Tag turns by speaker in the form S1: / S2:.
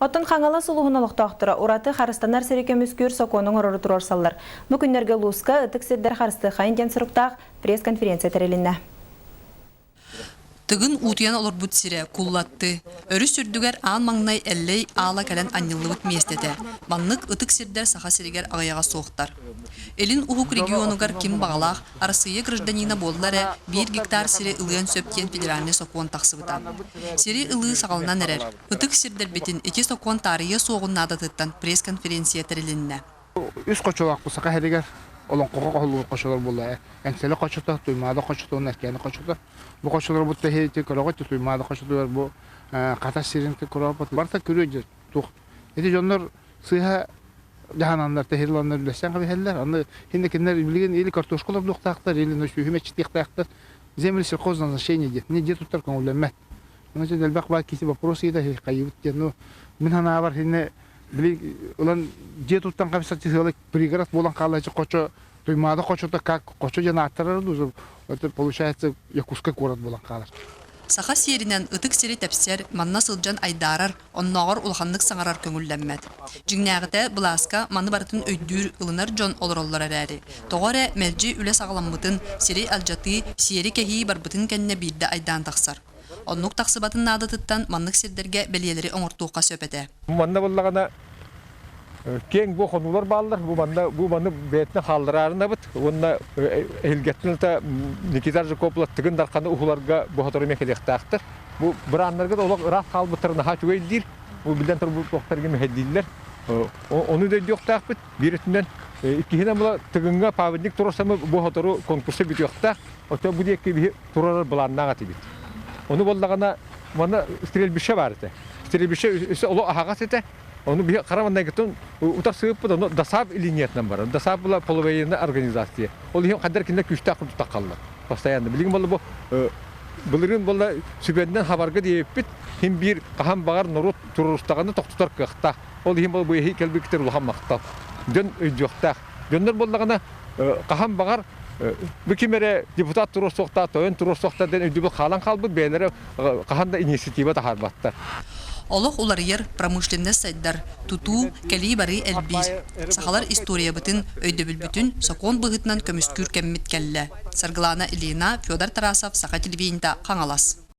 S1: Оттон қаңала сұлуғын олықтақтыра ураты харыстанар сереке мүскүр соконың орыры тұрорсалар. Мүкіндерге луска ұтық седдер харысты қайын ден сұрықтақ пресс-конференция тәрелінді.
S2: Тыгын утуян олар бұт сире куллатты. Өрі сүрдігер аң маңнай әллей ала кәлін аннылыбыт местеті. Маннық ұтық сирдер саха сирегер ағаяға соқтар. Элин ухук регионугар ким бағалақ, арысые гражданина болдылары 1 гектар сире ылыян сөптен федеральный сокуан тақсыбытан. Сире ылы сағалынан әрер. Ұтық сирдер бетін 2 сокуан тария соғын надатыттан пресс-конференция тәрелінне.
S3: Үс қочолақ бұсақа әрегер. Олон qo'qoqlu qo'shiqlar bo'ldi. Engseli qo'shiqlar, tuymada qo'shiqlar, nakani qo'shiqlar. Bu qo'shiqlar bu tehiti qoroq tuymada qo'shiqlar bu qatash sirinti qoroq barta ko'rüyor. Tuq. Edi jonlar sıyha jahananlar tehirlanlar bileşen gibi heller. Anda hindi kinler bilgen eli kartoşkalar doqtaqlar, eli nöş hümetçilik taqtar. Земли сельхозназначения нет. Не где тут только улемет. Ну же дальбак ба кити вопросы да кайют. Ну мен хана бар хинне били улан где тут там капсат тихолик пригород болан калачы кочо туймада кочота как кочо жана аттарады. Это получается якутский город болан калар.
S2: Саха серинен ытык сери тәпсер манна сылжан айдарар, оннағыр улханлык саңарар көңілләммәд. Жигнәгіте бұласка маны бартын өйдүр ылынар жон олороллар әрәри. Тоғаре мәлжи үлі сағаламмытын сери алжаты сери кәхи барбытын кәнне бейді айдан тақсар. Оннук тақсыбатын надытыттан маннық сердерге бәлиелері оңыртуққа сөпеті.
S4: Манна боллағана кең бу хонулар балдар бу маны бетне халдырарында бит онна элгеттилте Никита Жакоплов тыгын дарканы ухуларга бу хоторы мекелектактыр бу браннарга олак рас халбытырына хачуйдир бу билден тур бу токтарга мехедилер onu da yoktaq bit biritinden ikihine bula tыгынга паводник турасамы бу хотору конкурсы бит yoktaq ото бу декке би турар буланнага тибит onu боллагана мана стрельбише барыты стрельбише оло агасыты onu bir karavanda gittim. Utasıp da dasab iliniyetten var. Dasab bula polveyine organizasyon. Oluyor kadar kinde küçük takım tutakalla. Pastayandı. Bilgin bolu bu bulurun bolla sübenden haberge diye bit hem bir kaham bağır norut turustağını toktutar kıhta. Oluyor bolu bu heykel bikter ulham maktab. Dön yokta. Dönler bollağına kaham bağır bu kimere deputat turustağda, toyun turustağda den ödübü kalan kalbı beylere kahanda inisiyativa da harbatta.
S2: Олох улар ер промышленный сайдар туту кали бары элбис. Сахалар история бытын өйдөбүл бүтүн сокон быгытнан көмүскүр кеммит келле. Саргылана Илина, Федор Тарасов, Саха телевидениеда Каңалас.